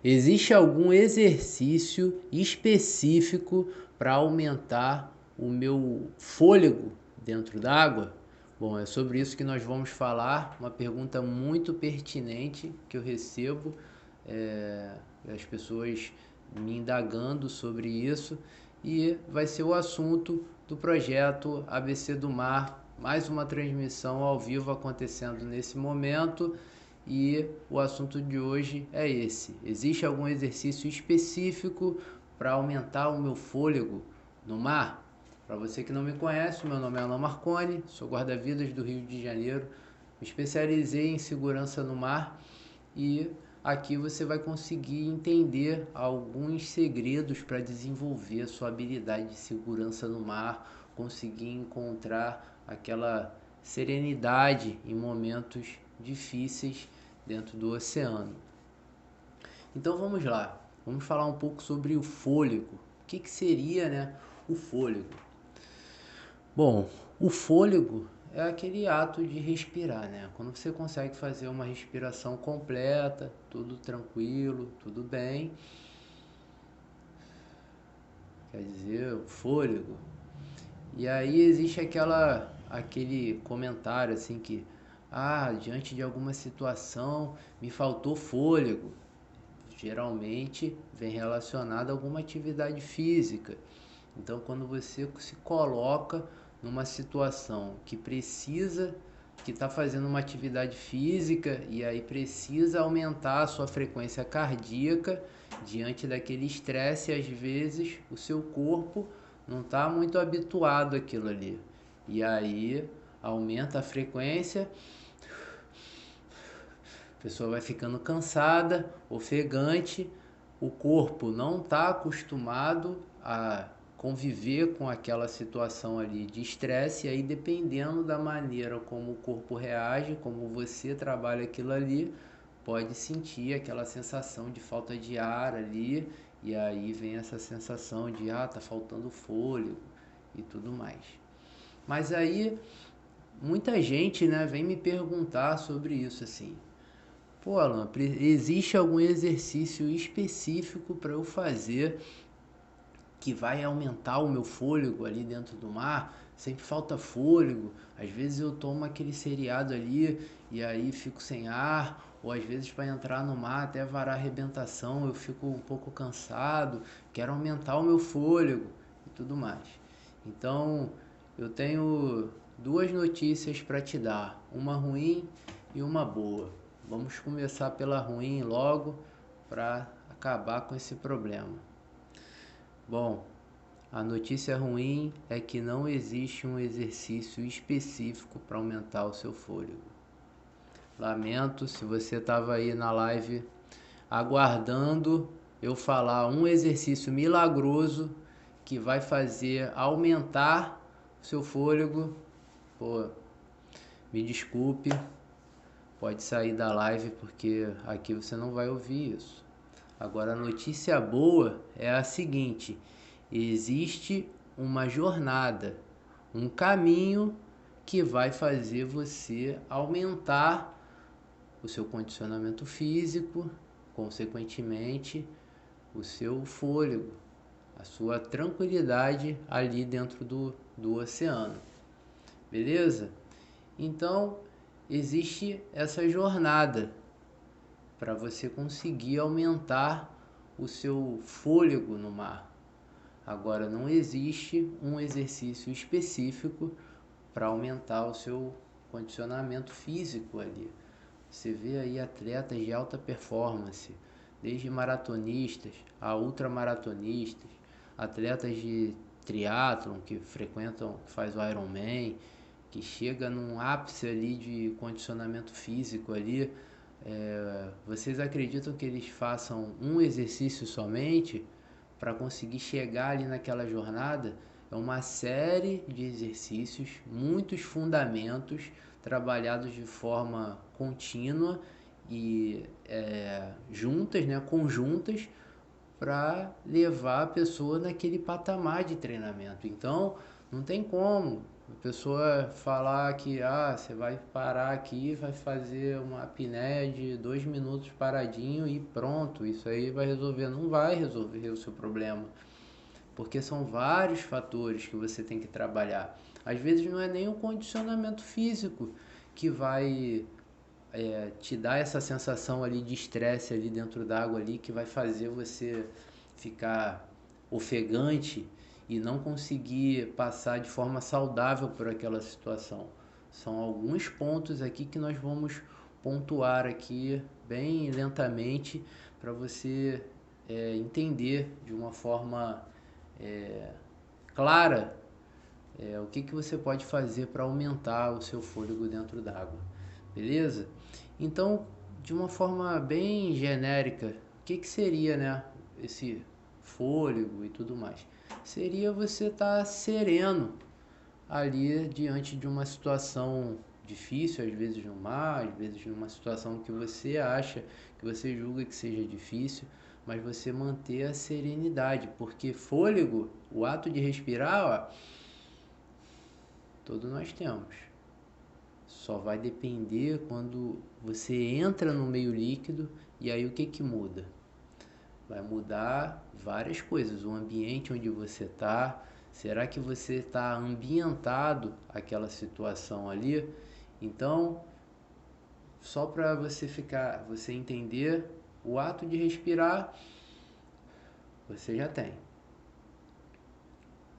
Existe algum exercício específico para aumentar o meu fôlego dentro d'água? Bom, é sobre isso que nós vamos falar. Uma pergunta muito pertinente que eu recebo, é, as pessoas me indagando sobre isso, e vai ser o assunto do projeto ABC do Mar, mais uma transmissão ao vivo acontecendo nesse momento. E o assunto de hoje é esse: existe algum exercício específico para aumentar o meu fôlego no mar? Para você que não me conhece, meu nome é Alan Marconi, sou guarda-vidas do Rio de Janeiro, me especializei em segurança no mar, e aqui você vai conseguir entender alguns segredos para desenvolver a sua habilidade de segurança no mar, conseguir encontrar aquela serenidade em momentos difíceis dentro do oceano. Então vamos lá, vamos falar um pouco sobre o fôlego. O que seria, né, o fôlego? Bom, o fôlego é aquele ato de respirar, né? Quando você consegue fazer uma respiração completa, tudo tranquilo, tudo bem, quer dizer, o fôlego. E aí existe aquele comentário assim que, diante de alguma situação me faltou fôlego. Geralmente vem relacionado a alguma atividade física. Então, quando você se coloca numa situação que está fazendo uma atividade física e aí precisa aumentar a sua frequência cardíaca diante daquele estresse, às vezes o seu corpo não está muito habituado àquilo ali. E aí aumenta a frequência, a pessoa vai ficando cansada, ofegante, o corpo não está acostumado a conviver com aquela situação ali de estresse, e aí dependendo da maneira como o corpo reage, como você trabalha aquilo ali, pode sentir aquela sensação de falta de ar ali, e aí vem essa sensação de tá faltando fôlego e tudo mais. Mas aí muita gente, né, vem me perguntar sobre isso assim: pô, Alan, existe algum exercício específico para eu fazer que vai aumentar o meu fôlego ali dentro do mar? Sempre falta fôlego. Às vezes eu tomo aquele seriado ali e aí fico sem ar, ou às vezes para entrar no mar até varar arrebentação eu fico um pouco cansado, quero aumentar o meu fôlego e tudo mais. Então, eu tenho duas notícias para te dar, uma ruim e uma boa. Vamos começar pela ruim logo para acabar com esse problema. Bom, a notícia ruim é que não existe um exercício específico para aumentar o seu fôlego. Lamento se você estava aí na live aguardando eu falar um exercício milagroso que vai fazer aumentar o seu fôlego. Pô, me desculpe, pode sair da live porque aqui você não vai ouvir isso. Agora a notícia boa é a seguinte: existe uma jornada, um caminho que vai fazer você aumentar o seu condicionamento físico, consequentemente o seu fôlego, a sua tranquilidade ali dentro do oceano. Beleza? Então, existe essa jornada para você conseguir aumentar o seu fôlego no mar. Agora, não existe um exercício específico para aumentar o seu condicionamento físico ali. Você vê aí atletas de alta performance, desde maratonistas a ultramaratonistas, atletas de triatlon que faz o Ironman, que chega num ápice ali de condicionamento físico ali. Vocês acreditam que eles façam um exercício somente para conseguir chegar ali naquela jornada? É uma série de exercícios, muitos fundamentos trabalhados de forma contínua e juntas, né, conjuntas, para levar a pessoa naquele patamar de treinamento. Então, não tem como. A pessoa falar que você vai parar aqui, vai fazer uma apneia de 2 minutos paradinho e pronto, isso aí vai resolver. Não vai resolver o seu problema, porque são vários fatores que você tem que trabalhar. Às vezes não é nem o condicionamento físico que vai te dar essa sensação ali de estresse ali dentro d'água ali, que vai fazer você ficar ofegante e não conseguir passar de forma saudável por aquela situação. São alguns pontos aqui que nós vamos pontuar aqui bem lentamente para você entender de uma forma clara o que você pode fazer para aumentar o seu fôlego dentro d'água, beleza? Então, de uma forma bem genérica, o que seria, né, esse fôlego e tudo mais? Seria você estar sereno ali diante de uma situação difícil, às vezes no mar, às vezes numa situação que você acha, que você julga que seja difícil, mas você manter a serenidade, porque fôlego, o ato de respirar, todos nós temos. Só vai depender quando você entra no meio líquido e aí o que muda? Vai mudar várias coisas. O ambiente onde você está, será que você está ambientado àquela situação ali? Então, só para você entender, o ato de respirar, você já tem.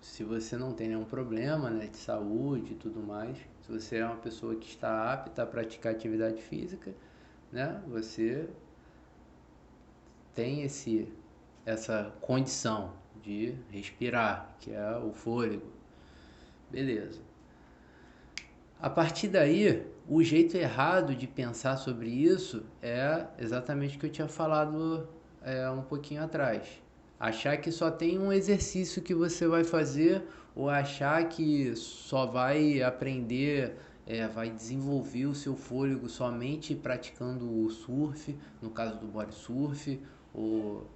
Se você não tem nenhum problema, né, de saúde e tudo mais, se você é uma pessoa que está apta a praticar atividade física, né, você tem essa condição de respirar, que é o fôlego. Beleza. A partir daí, o jeito errado de pensar sobre isso é exatamente o que eu tinha falado um pouquinho atrás. Achar que só tem um exercício que você vai fazer, ou achar que só vai aprender, vai desenvolver o seu fôlego somente praticando o surf, no caso do body surf, ou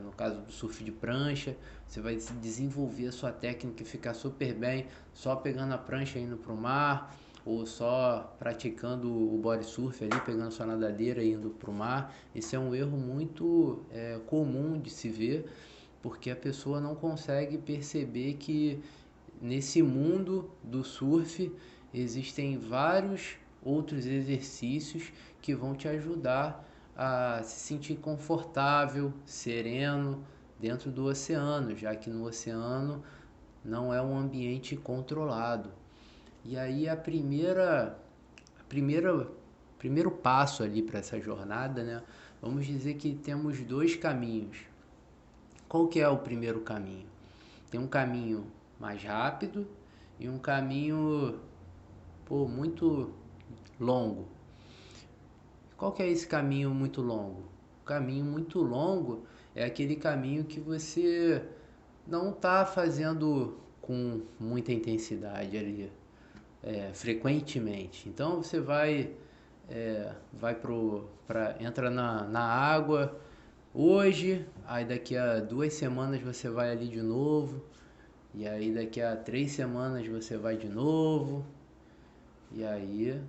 no caso do surf de prancha. Você vai desenvolver a sua técnica e ficar super bem só pegando a prancha e indo para o mar, ou só praticando o body surf ali, pegando sua nadadeira e indo para o mar. Esse é um erro muito comum de se ver, porque a pessoa não consegue perceber que nesse mundo do surf existem vários outros exercícios que vão te ajudar a se sentir confortável, sereno dentro do oceano, já que no oceano não é um ambiente controlado. E aí primeiro passo ali para essa jornada, né? Vamos dizer que temos dois caminhos. Qual que é o primeiro caminho? Tem um caminho mais rápido e um caminho muito longo. Qual que é esse caminho muito longo? O caminho muito longo é aquele caminho que você não está fazendo com muita intensidade ali, frequentemente. Então você entra na água hoje, aí daqui a 2 semanas você vai ali de novo, e aí daqui a 3 semanas você vai de novo, e aí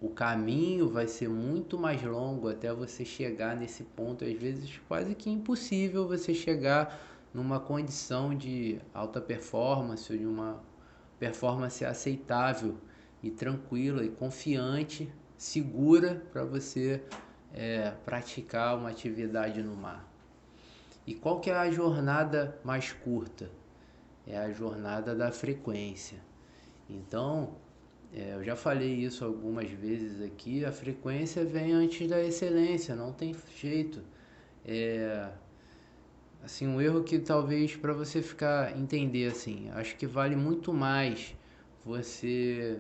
o caminho vai ser muito mais longo até você chegar nesse ponto, às vezes quase que impossível você chegar numa condição de alta performance ou de uma performance aceitável e tranquila e confiante, segura para você praticar uma atividade no mar. E qual que é a jornada mais curta? É a jornada da frequência. Então, eu já falei isso algumas vezes aqui, a frequência vem antes da excelência, não tem jeito. Assim, um erro que talvez para você entender assim, acho que vale muito mais você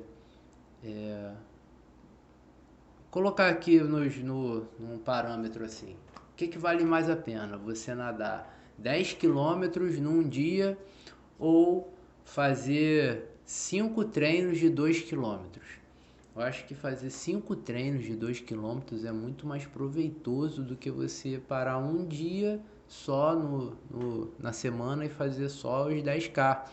colocar aqui num parâmetro assim. O que vale mais a pena? Você nadar 10 quilômetros num dia ou fazer 5 treinos de 2 quilômetros? Eu acho que fazer 5 treinos de 2 quilômetros é muito mais proveitoso do que você parar um dia só na semana e fazer só os 10K.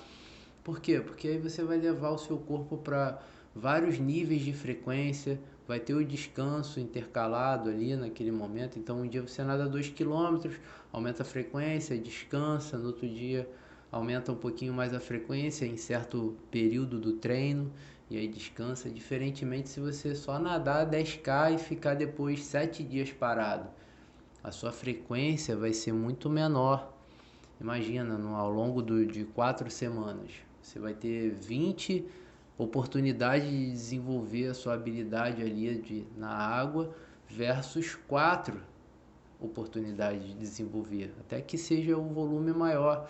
Por quê? Porque aí você vai levar o seu corpo para vários níveis de frequência, vai ter o descanso intercalado ali naquele momento. Então, um dia você nada 2 quilômetros, aumenta a frequência, descansa, no outro dia aumenta um pouquinho mais a frequência em certo período do treino e aí descansa, diferentemente se você só nadar 10K e ficar depois 7 dias parado. A sua frequência vai ser muito menor. Imagina, ao longo de 4 semanas, você vai ter 20 oportunidades de desenvolver a sua habilidade ali na água versus 4 oportunidades de desenvolver, até que seja um volume maior.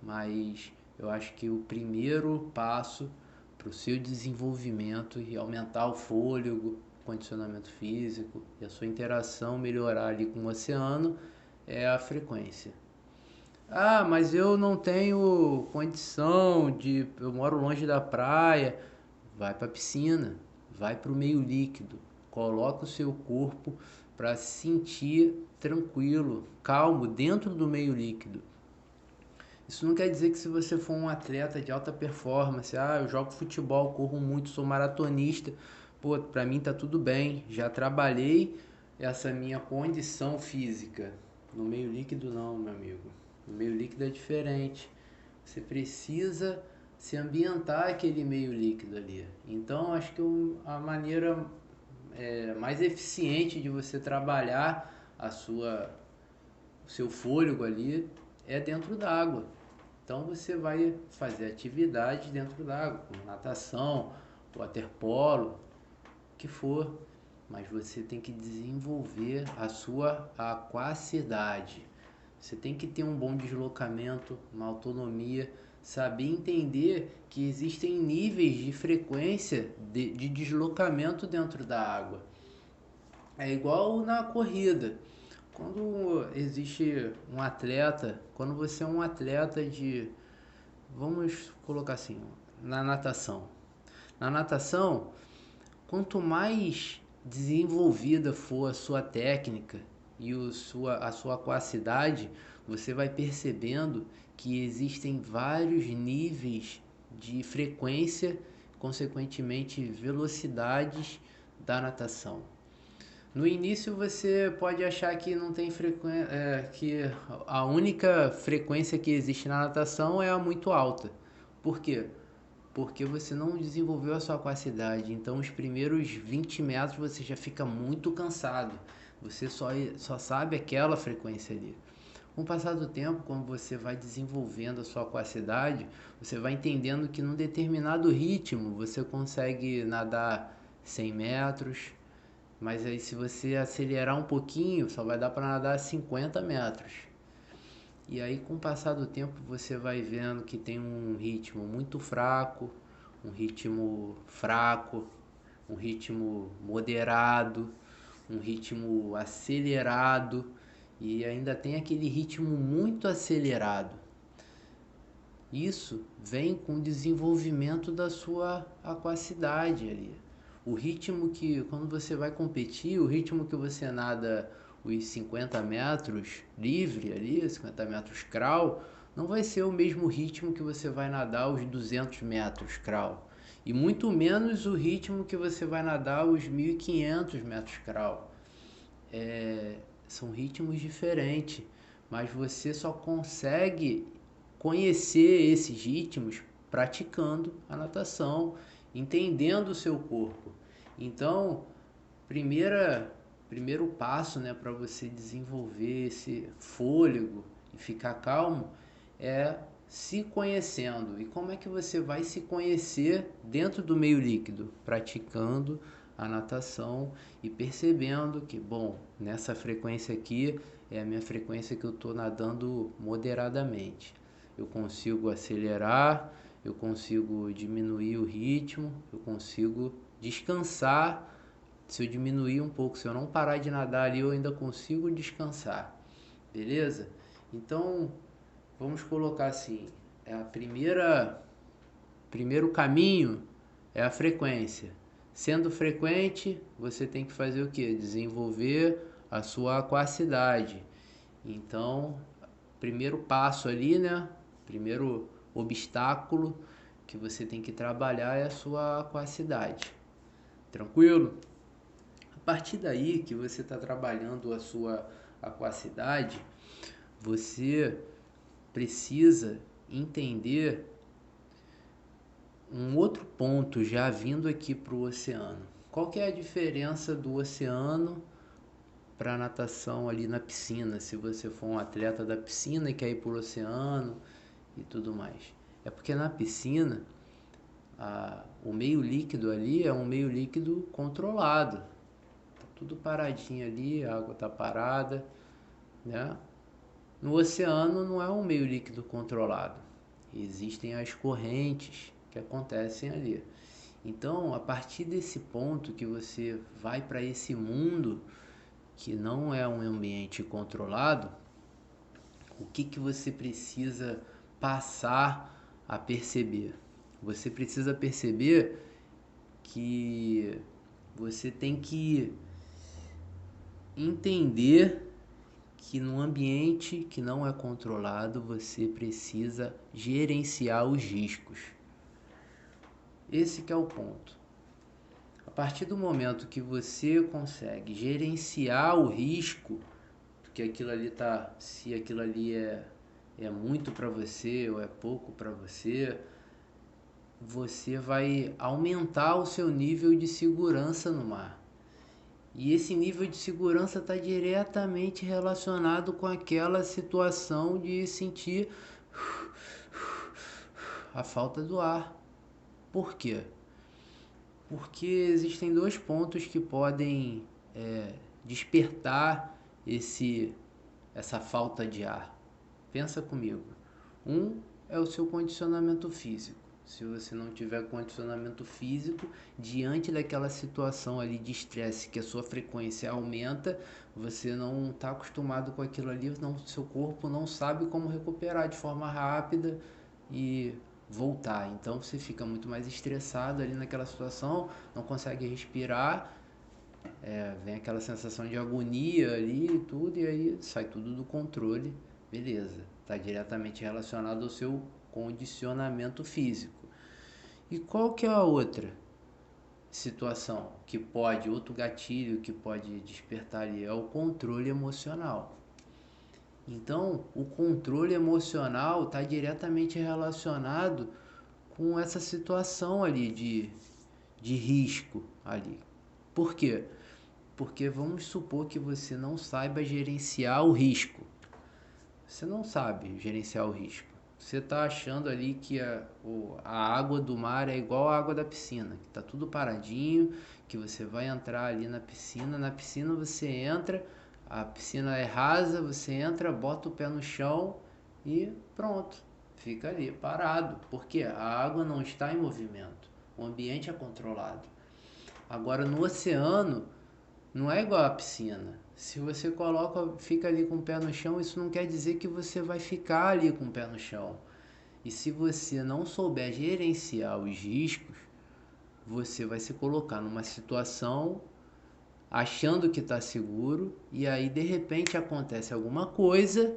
Mas eu acho que o primeiro passo para o seu desenvolvimento e aumentar o fôlego, condicionamento físico e a sua interação melhorar ali com o oceano é a frequência. Ah, mas eu não tenho condição eu moro longe da praia. Vai para a piscina, vai para o meio líquido, coloca o seu corpo para se sentir tranquilo, calmo dentro do meio líquido. Isso não quer dizer que se você for um atleta de alta performance, eu jogo futebol, corro muito, sou maratonista, pô, para mim tá tudo bem, já trabalhei essa minha condição física. No meio líquido não, meu amigo. No meio líquido é diferente. Você precisa se ambientar aquele meio líquido ali. Então, acho que a maneira mais eficiente de você trabalhar o seu fôlego ali é dentro d'água. Então, você vai fazer atividades dentro d'água, como natação, waterpolo, o que for. Mas você tem que desenvolver a sua aquacidade. Você tem que ter um bom deslocamento, uma autonomia, saber entender que existem níveis de frequência de deslocamento dentro da água. É igual na corrida. Quando existe um atleta, quando você é um atleta vamos colocar assim, na natação. Na natação, quanto mais desenvolvida for a sua técnica e a sua aquacidade, você vai percebendo que existem vários níveis de frequência, consequentemente velocidades da natação. No início você pode achar que não tem que a única frequência que existe na natação é a muito alta. Por quê? Porque você não desenvolveu a sua aquacidade. Então, os primeiros 20 metros você já fica muito cansado. Você só sabe aquela frequência ali. Com o passar do tempo, quando você vai desenvolvendo a sua aquacidade, você vai entendendo que num determinado ritmo você consegue nadar 100 metros, mas aí se você acelerar um pouquinho, só vai dar para nadar 50 metros. E aí, com o passar do tempo, você vai vendo que tem um ritmo muito fraco, um ritmo fraco, um ritmo moderado, um ritmo acelerado e ainda tem aquele ritmo muito acelerado. Isso vem com o desenvolvimento da sua aquacidade ali. O ritmo que, quando você vai competir, o ritmo que você nada os 50 metros livre ali, 50 metros crawl, não vai ser o mesmo ritmo que você vai nadar os 200 metros crawl. E muito menos o ritmo que você vai nadar os 1.500 metros crawl. São ritmos diferentes, mas você só consegue conhecer esses ritmos praticando a natação, entendendo o seu corpo. Então, primeiro passo, né, para você desenvolver esse fôlego e ficar calmo é se conhecendo. E como é que você vai se conhecer dentro do meio líquido? Praticando a natação e percebendo que, bom, nessa frequência aqui é a minha frequência que eu estou nadando moderadamente. Eu consigo acelerar, eu consigo diminuir o ritmo, eu consigo descansar. Se eu diminuir um pouco, se eu não parar de nadar ali, eu ainda consigo descansar. Beleza? Então, vamos colocar assim, primeiro caminho é a frequência. Sendo frequente, você tem que fazer o que? Desenvolver a sua aquacidade. Então, primeiro passo ali, né? Primeiro obstáculo que você tem que trabalhar é a sua aquacidade. Tranquilo? A partir daí que você está trabalhando a sua aquacidade, você precisa entender um outro ponto já vindo aqui para o oceano. Qual que é a diferença do oceano para a natação ali na piscina, se você for um atleta da piscina e quer ir para o oceano e tudo mais? É porque na piscina, o meio líquido ali é um meio líquido controlado. Tá tudo paradinho ali, a água tá parada, né? No oceano não é um meio líquido controlado. Existem as correntes que acontecem ali. Então, a partir desse ponto que você vai para esse mundo que não é um ambiente controlado, o que você precisa passar a perceber? Você precisa perceber que você tem que entender que num ambiente que não é controlado, você precisa gerenciar os riscos. Esse que é o ponto. A partir do momento que você consegue gerenciar o risco, que aquilo ali tá, se aquilo ali é muito para você ou é pouco para você, você vai aumentar o seu nível de segurança no mar. E esse nível de segurança está diretamente relacionado com aquela situação de sentir a falta do ar. Por quê? Porque existem dois pontos que podem despertar essa falta de ar. Pensa comigo. Um é o seu condicionamento físico. Se você não tiver condicionamento físico, diante daquela situação ali de estresse, que a sua frequência aumenta, você não está acostumado com aquilo ali, seu corpo não sabe como recuperar de forma rápida e voltar. Então você fica muito mais estressado ali naquela situação, não consegue respirar, vem aquela sensação de agonia ali e tudo, e aí sai tudo do controle. Beleza, está diretamente relacionado ao seu condicionamento físico. E qual que é a outra situação que pode, outro gatilho que pode despertar ali? É o controle emocional. Então, o controle emocional está diretamente relacionado com essa situação ali de risco ali. Por quê? Porque vamos supor que você não saiba gerenciar o risco. Você não sabe gerenciar o risco. Você está achando ali que a água do mar é igual à água da piscina, que está tudo paradinho, que você vai entrar ali na piscina você entra, a piscina é rasa, você entra, bota o pé no chão e pronto, fica ali parado, porque a água não está em movimento, o ambiente é controlado. Agora no oceano não é igual à piscina. Se você fica ali com o pé no chão, isso não quer dizer que você vai ficar ali com o pé no chão. E se você não souber gerenciar os riscos, você vai se colocar numa situação achando que está seguro e aí de repente acontece alguma coisa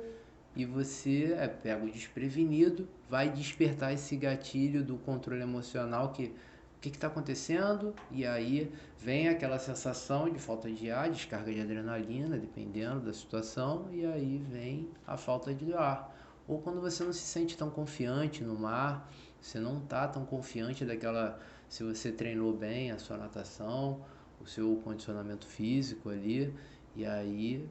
e você é pego desprevenido, vai despertar esse gatilho do controle emocional que o que está acontecendo? E aí vem aquela sensação de falta de ar, descarga de adrenalina, dependendo da situação, e aí vem a falta de ar. Ou quando você não se sente tão confiante no mar, você não está tão confiante se você treinou bem a sua natação, o seu condicionamento físico ali, e aí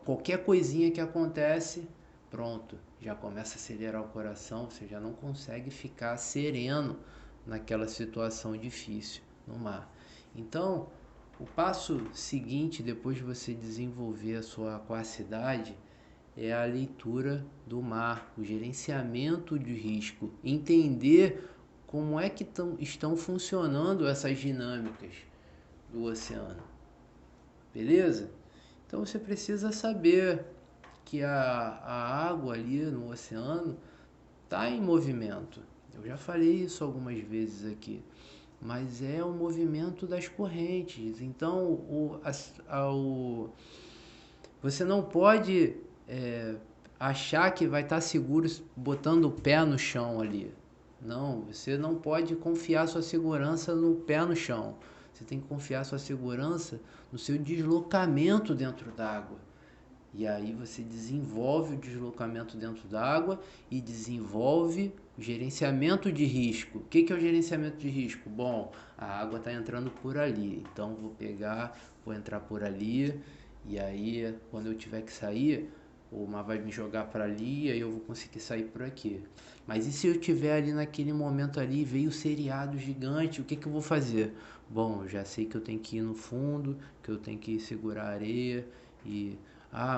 qualquer coisinha que acontece, pronto, já começa a acelerar o coração, você já não consegue ficar sereno naquela situação difícil no mar. Então, o passo seguinte, depois de você desenvolver a sua aquacidade, é a leitura do mar, o gerenciamento de risco, entender como é que estão funcionando essas dinâmicas do oceano. Beleza? Então você precisa saber que a água ali no oceano está em movimento. Eu já falei isso algumas vezes aqui, mas é o movimento das correntes. Então, você não pode achar que vai estar seguro botando o pé no chão ali. Não, você não pode confiar sua segurança no pé no chão. Você tem que confiar sua segurança no seu deslocamento dentro d'água. E aí você desenvolve o deslocamento dentro d'água e desenvolve o gerenciamento de risco. O que é o gerenciamento de risco? Bom, a água está entrando por ali, então vou entrar por ali, e aí quando eu tiver que sair, o mar vai me jogar para ali e aí eu vou conseguir sair por aqui. Mas e se eu tiver ali naquele momento ali, veio o seriado gigante, o que eu vou fazer? Bom, eu já sei que eu tenho que ir no fundo, que eu tenho que segurar a areia e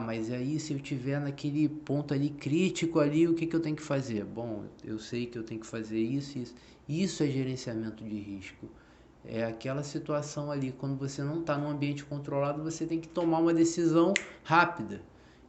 mas aí se eu tiver naquele ponto ali crítico ali, o que eu tenho que fazer? Bom, eu sei que eu tenho que fazer isso, isso. Isso é gerenciamento de risco. É aquela situação ali, quando você não está num ambiente controlado, você tem que tomar uma decisão rápida.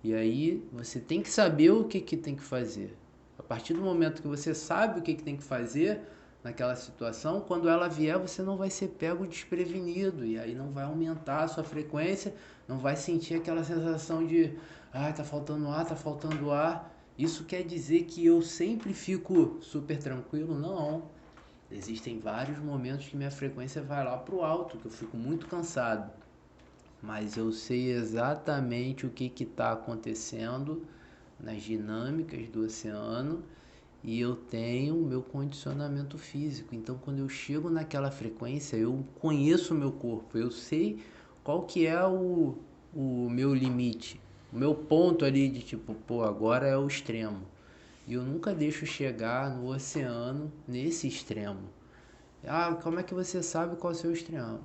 E aí você tem que saber o que tem que fazer. A partir do momento que você sabe o que tem que fazer naquela situação, quando ela vier, você não vai ser pego desprevenido. E aí não vai aumentar a sua frequência, não vai sentir aquela sensação de tá faltando ar, tá faltando ar. Isso quer dizer que eu sempre fico super tranquilo? Não. Existem vários momentos que minha frequência vai lá pro alto, que eu fico muito cansado. Mas eu sei exatamente o que está acontecendo nas dinâmicas do oceano e eu tenho o meu condicionamento físico. Então, quando eu chego naquela frequência, eu conheço o meu corpo, eu sei qual que é o meu limite, o meu ponto ali de tipo, pô, agora é o extremo. E eu nunca deixo chegar no oceano nesse extremo. Como é que você sabe qual é o seu extremo?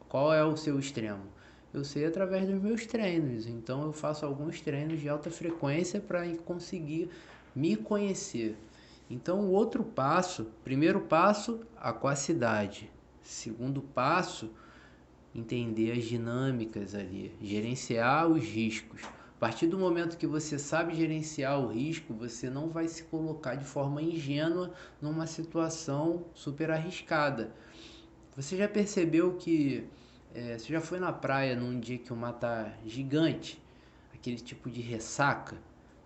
Qual é o seu extremo? Eu sei através dos meus treinos. Então eu faço alguns treinos de alta frequência para conseguir me conhecer. Então o outro passo, primeiro passo, aquacidade. Segundo passo, entender as dinâmicas ali, gerenciar os riscos. A partir do momento que você sabe gerenciar o risco, você não vai se colocar de forma ingênua numa situação super arriscada. Você já percebeu que você já foi na praia num dia que o mar tá gigante, aquele tipo de ressaca,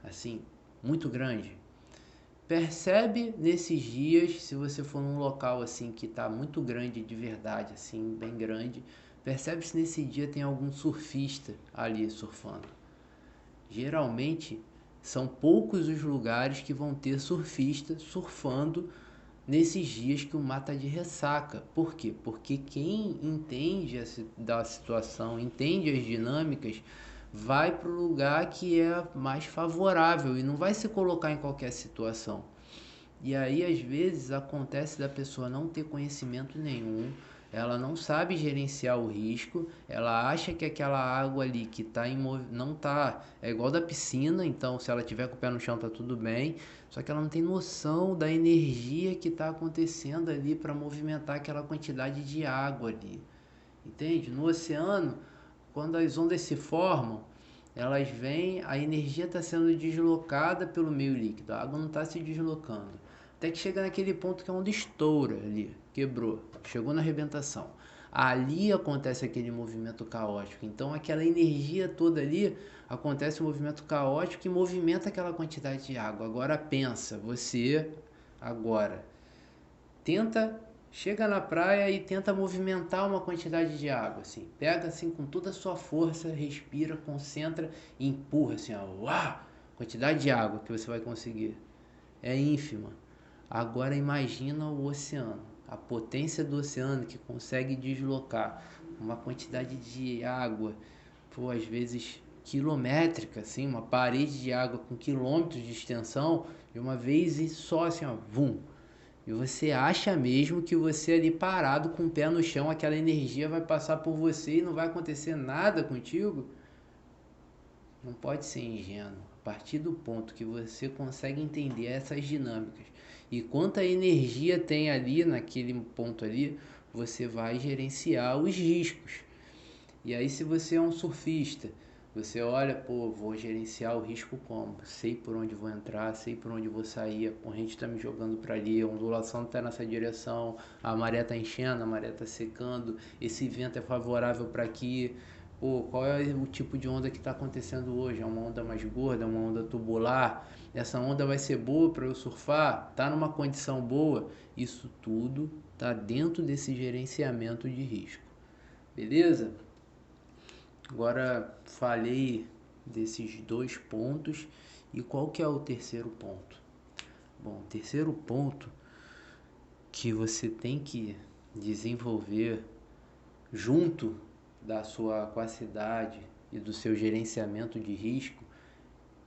assim, muito grande? Percebe nesses dias, se você for num local assim que tá muito grande de verdade, assim, bem grande, percebe se nesse dia tem algum surfista ali surfando. Geralmente são poucos os lugares que vão ter surfista surfando nesses dias que o mar tá de ressaca. Por quê? Porque quem entende da situação, entende as dinâmicas, vai para o lugar que é mais favorável e não vai se colocar em qualquer situação. E aí, às vezes, acontece da pessoa não ter conhecimento nenhum, ela não sabe gerenciar o risco, ela acha que aquela água ali que tá não tá, é igual da piscina, então se ela tiver com o pé no chão tá tudo bem, só que ela não tem noção da energia que está acontecendo ali para movimentar aquela quantidade de água ali. Entende? No oceano, quando as ondas se formam, elas vêm, a energia está sendo deslocada pelo meio líquido, a água não está se deslocando. Até que chega naquele ponto que a onda estoura ali, quebrou, chegou na arrebentação. Ali acontece aquele movimento caótico. Então aquela energia toda ali, acontece um movimento caótico que movimenta aquela quantidade de água. Agora pensa, você agora tenta, chega na praia e tenta movimentar uma quantidade de água, assim. Pega assim com toda a sua força, respira, concentra e empurra assim, ó, uau! Quantidade de água que você vai conseguir é ínfima. Agora imagina o oceano, a potência do oceano que consegue deslocar uma quantidade de água, por às vezes quilométrica, assim, uma parede de água com quilômetros de extensão, de uma vez e só assim, ó, vum. E você acha mesmo que você ali parado com o pé no chão, aquela energia vai passar por você e não vai acontecer nada contigo? Não pode ser ingênuo. A partir do ponto que você consegue entender essas dinâmicas e quanta energia tem ali naquele ponto ali, você vai gerenciar os riscos. E aí, se você é um surfista, você olha, pô, vou gerenciar o risco como? Sei por onde vou entrar, sei por onde vou sair, a corrente está me jogando para ali, a ondulação está nessa direção, a maré está enchendo, a maré está secando, esse vento é favorável para aqui. Pô, qual é o tipo de onda que está acontecendo hoje? É uma onda mais gorda, é uma onda tubular? Essa onda vai ser boa para eu surfar? Tá numa condição boa? Isso tudo tá dentro desse gerenciamento de risco. Beleza? Agora falei desses dois pontos e qual que é o terceiro ponto? Bom, o terceiro ponto que você tem que desenvolver junto da sua aquacidade e do seu gerenciamento de risco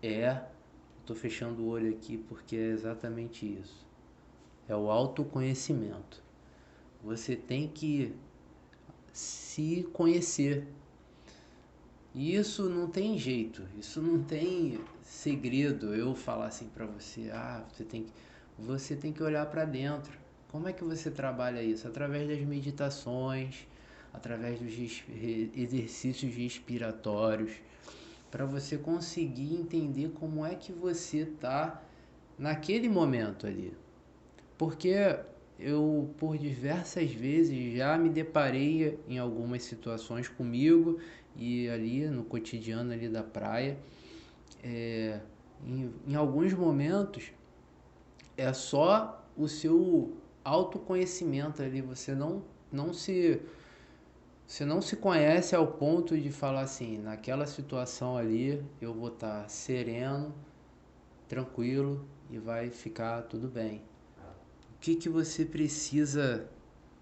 estou fechando o olho aqui porque é exatamente isso, é o autoconhecimento. Você tem que se conhecer. E isso não tem jeito, isso não tem segredo. Eu falar assim para você, você tem que olhar para dentro. Como é que você trabalha isso? Através das meditações, através dos exercícios respiratórios, para você conseguir entender como é que você tá naquele momento ali. Porque eu, por diversas vezes, já me deparei em algumas situações comigo e ali no cotidiano ali da praia, em alguns momentos é só o seu autoconhecimento ali, não se você não se conhece ao ponto de falar assim, naquela situação ali eu vou estar sereno, tranquilo e vai ficar tudo bem. O que que você precisa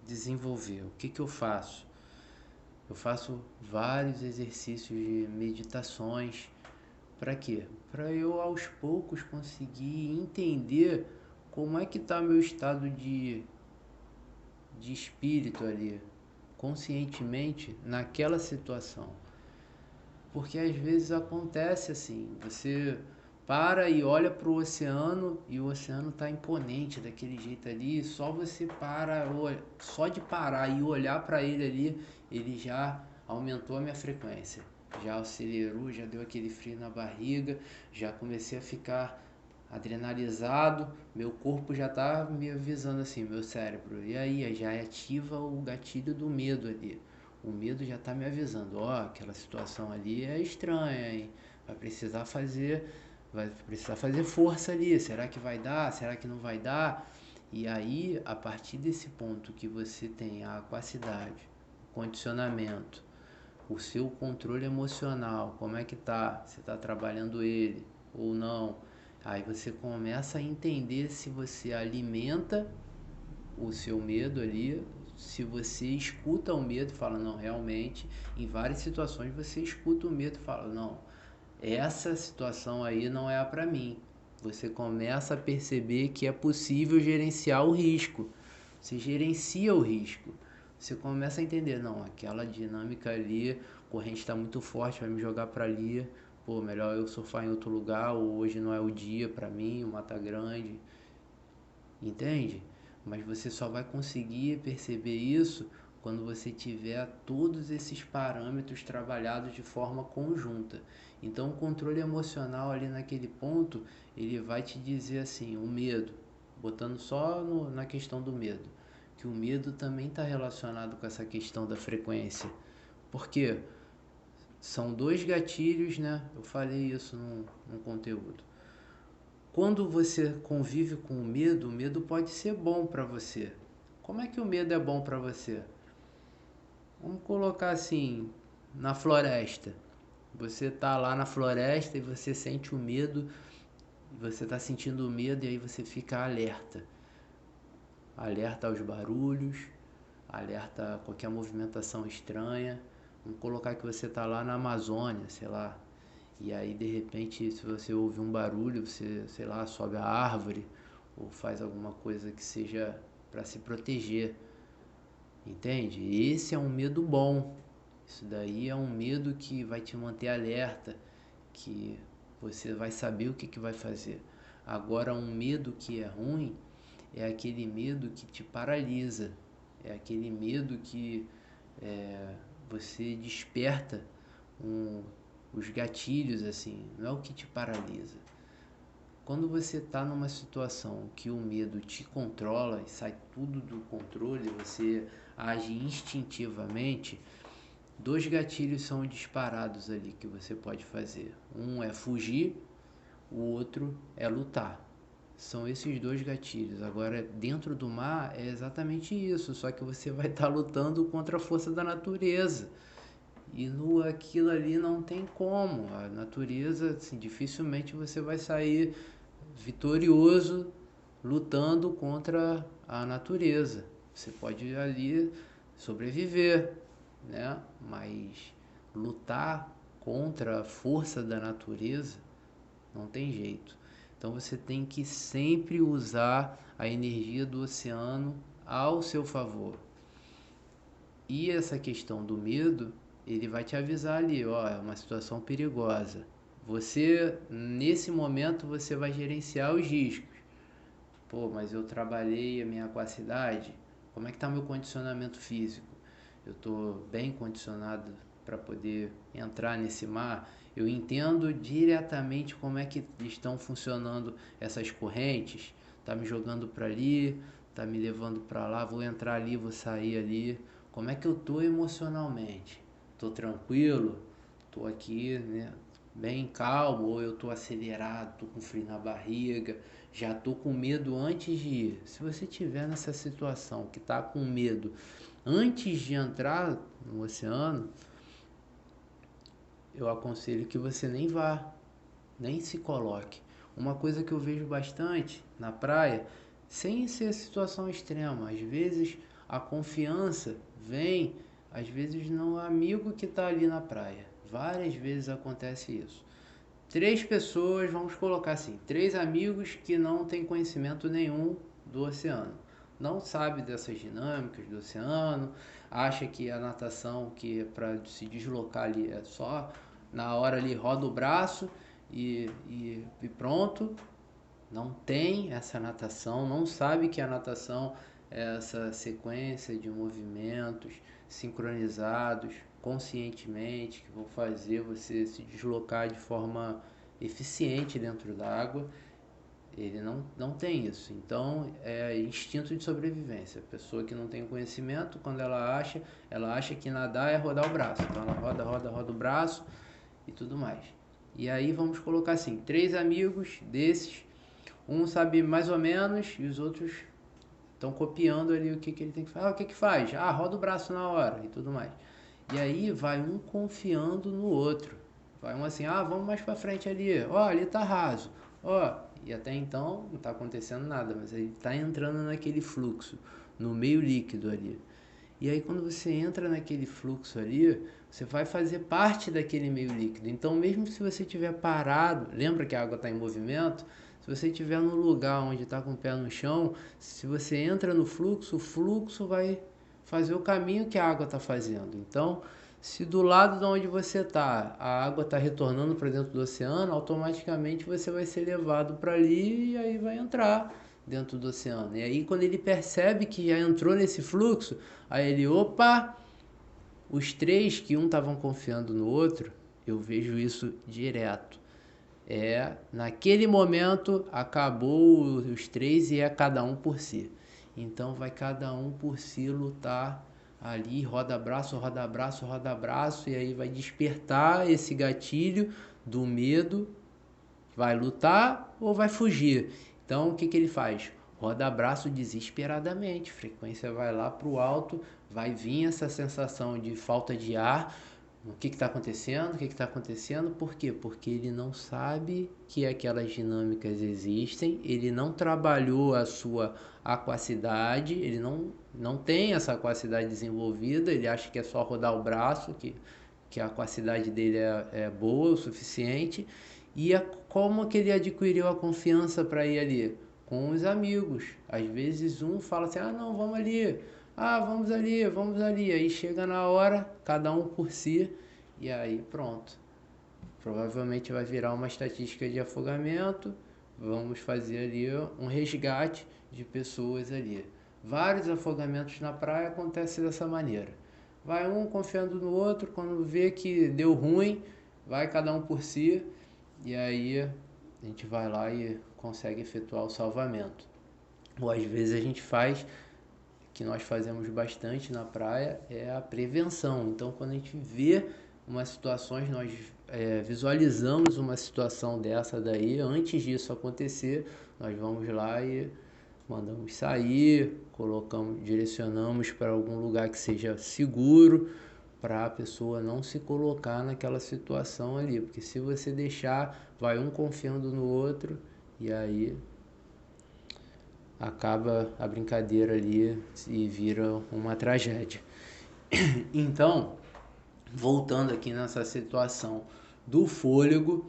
desenvolver? O que que eu faço? Eu faço vários exercícios de meditações. Para quê? Para eu aos poucos conseguir entender como é que está meu estado de espírito ali, conscientemente naquela situação. Porque às vezes acontece assim, você para e olha para o oceano e o oceano está imponente daquele jeito ali, só você para, só de parar e olhar para ele ali, ele já aumentou a minha frequência, já acelerou, já deu aquele frio na barriga, já comecei a ficar adrenalizado, meu corpo já tá me avisando assim, meu cérebro, e aí já ativa o gatilho do medo ali. O medo já tá me avisando, ó, aquela situação ali é estranha, hein? Vai precisar fazer força ali. Será que vai dar? Será que não vai dar? E aí, a partir desse ponto que você tem a capacidade, o condicionamento, o seu controle emocional, como é que tá? Você tá trabalhando ele ou não? Aí você começa a entender se você alimenta o seu medo ali, se você escuta o medo e fala, não, realmente, em várias situações você escuta o medo e fala, não, essa situação aí não é para mim. Você começa a perceber que é possível gerenciar o risco. Você gerencia o risco. Você começa a entender, não, aquela dinâmica ali, a corrente está muito forte, vai me jogar para ali, pô, melhor eu surfar em outro lugar, ou hoje não é o dia para mim, o mar tá grande, entende? Mas você só vai conseguir perceber isso quando você tiver todos esses parâmetros trabalhados de forma conjunta. Então, o controle emocional ali naquele ponto, ele vai te dizer assim, o medo, botando só na questão do medo, que o medo também está relacionado com essa questão da frequência. Porque são dois gatilhos, né? Eu falei isso no conteúdo. Quando você convive com o medo pode ser bom para você. Como é que o medo é bom para você? Vamos colocar assim, na floresta. Você tá lá na floresta e você sente o medo, você tá sentindo o medo e aí você fica alerta. Alerta aos barulhos, alerta a qualquer movimentação estranha. Vamos colocar que você tá lá na Amazônia, sei lá. E aí de repente, se você ouve um barulho, você, sei lá, sobe a árvore ou faz alguma coisa que seja para se proteger. Entende? Esse é um medo bom. Isso daí é um medo que vai te manter alerta, que você vai saber o que, que vai fazer. Agora, um medo que é ruim é aquele medo que te paralisa, é aquele medo que você desperta os gatilhos, assim, não é o que te paralisa. Quando você está numa situação que o medo te controla e sai tudo do controle, você age instintivamente, Dois gatilhos são disparados ali que você pode fazer. Um é fugir, o outro é lutar. São esses dois gatilhos. Agora, dentro do mar é exatamente isso, só que você vai estar lutando contra a força da natureza. E no aquilo ali não tem como. A natureza, assim, dificilmente você vai sair vitorioso lutando contra a natureza. Você pode ali sobreviver, né? Mas lutar contra a força da natureza não tem jeito. Então você tem que sempre usar a energia do oceano ao seu favor. E essa questão do medo, ele vai te avisar ali, ó, é uma situação perigosa. Você, nesse momento, você vai gerenciar os riscos. Pô, mas eu trabalhei a minha aquacidade, como é que tá meu condicionamento físico? Eu estou bem condicionado para poder entrar nesse mar? Eu entendo diretamente como é que estão funcionando essas correntes, tá me jogando para ali, tá me levando para lá, vou entrar ali, vou sair ali. Como é que eu tô emocionalmente? Tô tranquilo? Tô aqui, né, bem calmo, ou eu tô acelerado, tô com frio na barriga, já tô com medo antes de ir. Se você tiver nessa situação que tá com medo antes de entrar no oceano, eu aconselho que você nem vá, nem se coloque. Uma coisa que eu vejo bastante na praia, sem ser situação extrema, às vezes a confiança vem, às vezes no amigo que está ali na praia. Várias vezes acontece isso. Três pessoas, vamos colocar assim, três amigos que não têm conhecimento nenhum do oceano. Não sabe dessas dinâmicas do oceano, acha que a natação, que é para se deslocar ali, é só na hora ali roda o braço e pronto. Não tem essa natação, não sabe que a natação é essa sequência de movimentos sincronizados conscientemente que vão fazer você se deslocar de forma eficiente dentro da água. Ele não tem isso. Então é instinto de sobrevivência. A pessoa que não tem conhecimento, quando ela acha que nadar é rodar o braço. Então ela roda o braço e tudo mais. E aí vamos colocar assim, três amigos desses, um sabe mais ou menos e os outros estão copiando ali o que ele tem que fazer. Ah, o que que faz? Ah, roda o braço na hora e tudo mais. E aí vai um confiando no outro. Vai um assim, ah, vamos mais pra frente ali. Ó, ali tá raso. Ó, e até então não tá acontecendo nada, mas ele tá entrando naquele fluxo, no meio líquido ali. E aí quando você entra naquele fluxo ali, você vai fazer parte daquele meio líquido. Então mesmo se você estiver parado, lembra que a água está em movimento? Se você estiver no lugar onde está com o pé no chão, se você entra no fluxo, o fluxo vai fazer o caminho que a água está fazendo. Então, se do lado de onde você está, a água está retornando para dentro do oceano, automaticamente você vai ser levado para ali e aí vai entrar dentro do oceano. E aí quando ele percebe que já entrou nesse fluxo, aí ele, opa, os três que um estavam confiando no outro, eu vejo isso direto. Naquele momento acabou os três e é cada um por si. Então vai cada um por si lutar ali, roda braço, roda braço, roda braço, e aí vai despertar esse gatilho do medo, vai lutar ou vai fugir. Então o que que ele faz? Roda braço desesperadamente, frequência vai lá para o alto, vai vir essa sensação de falta de ar. O que está acontecendo? O que está acontecendo? Por quê? Porque ele não sabe que aquelas dinâmicas existem, ele não trabalhou a sua aquacidade, ele não tem essa aquacidade desenvolvida, ele acha que é só rodar o braço, que a aquacidade dele é boa o suficiente. E como que ele adquiriu a confiança para ir ali? Com os amigos. Às vezes um fala assim, ah não, vamos ali, ah, vamos ali, vamos ali. Aí chega na hora, cada um por si, e aí pronto. Provavelmente vai virar uma estatística de afogamento. Vamos fazer ali um resgate de pessoas ali. Vários afogamentos na praia acontecem dessa maneira. Vai um confiando no outro, quando vê que deu ruim, vai cada um por si, e aí a gente vai lá e consegue efetuar o salvamento. Ou às vezes a gente faz que nós fazemos bastante na praia é a prevenção. Então, quando a gente vê umas situações, nós visualizamos uma situação dessa daí, antes disso acontecer, nós vamos lá e mandamos sair, colocamos, direcionamos para algum lugar que seja seguro, para a pessoa não se colocar naquela situação ali, porque se você deixar, vai um confiando no outro e aí acaba a brincadeira ali e vira uma tragédia. Então, voltando aqui nessa situação do fôlego,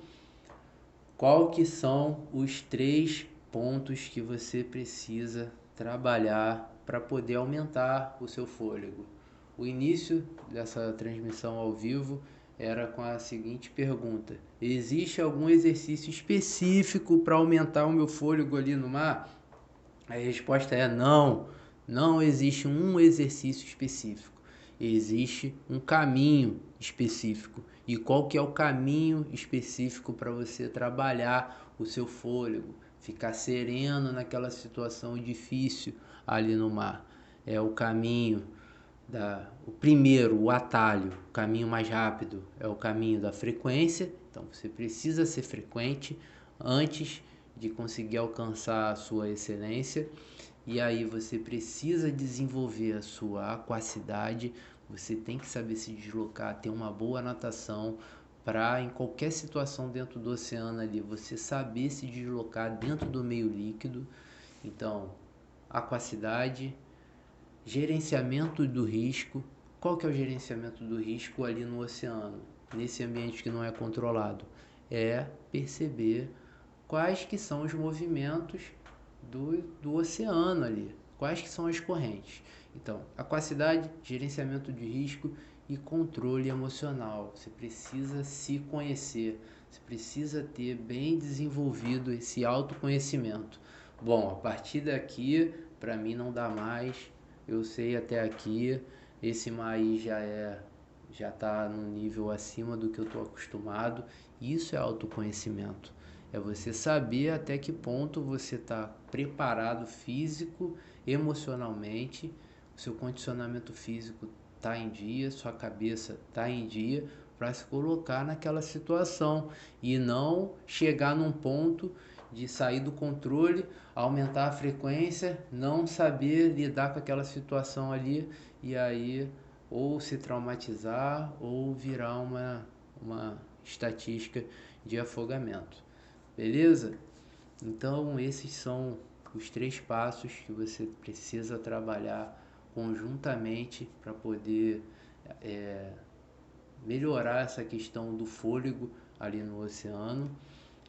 qual que são os 3 pontos que você precisa trabalhar para poder aumentar o seu fôlego? O início dessa transmissão ao vivo era com a seguinte pergunta: existe algum exercício específico para aumentar o meu fôlego ali no mar? A resposta é não, não existe um exercício específico, existe um caminho específico. E qual que é o caminho específico para você trabalhar o seu fôlego, ficar sereno naquela situação difícil ali no mar? É o caminho o primeiro, o atalho, o caminho mais rápido é o caminho da frequência. Então você precisa ser frequente antes de conseguir alcançar a sua excelência. E aí você precisa desenvolver a sua aquacidade, você tem que saber se deslocar, ter uma boa natação para em qualquer situação dentro do oceano ali, você saber se deslocar dentro do meio líquido. Então, aquacidade, gerenciamento do risco. Qual que é o gerenciamento do risco ali no oceano, nesse ambiente que não é controlado? É perceber quais que são os movimentos do oceano ali, quais que são as correntes. Então, aquacidade, gerenciamento de risco e controle emocional. Você precisa se conhecer, você precisa ter bem desenvolvido esse autoconhecimento. Bom, a partir daqui, para mim não dá mais, eu sei até aqui, esse MAI já está no nível acima do que eu estou acostumado. Isso é autoconhecimento. É você saber até que ponto você está preparado físico, emocionalmente, o seu condicionamento físico está em dia, sua cabeça está em dia para se colocar naquela situação e não chegar num ponto de sair do controle, aumentar a frequência, não saber lidar com aquela situação ali e aí ou se traumatizar ou virar uma estatística de afogamento. Beleza? Então esses são os 3 passos que você precisa trabalhar conjuntamente para poder melhorar essa questão do fôlego ali no oceano.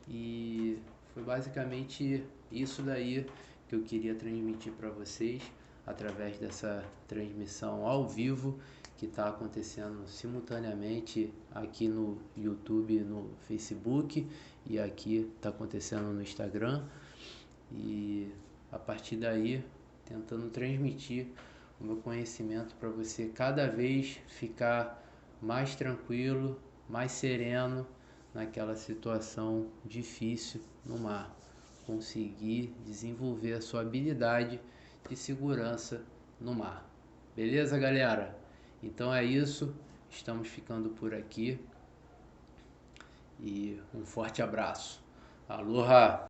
E foi basicamente isso daí que eu queria transmitir para vocês através dessa transmissão ao vivo que está acontecendo simultaneamente aqui no YouTube, no Facebook e aqui está acontecendo no Instagram. E a partir daí tentando transmitir o meu conhecimento para você cada vez ficar mais tranquilo, mais sereno naquela situação difícil no mar, conseguir desenvolver a sua habilidade de segurança no mar. Beleza, galera? Então é isso, estamos ficando por aqui e um forte abraço. Aloha!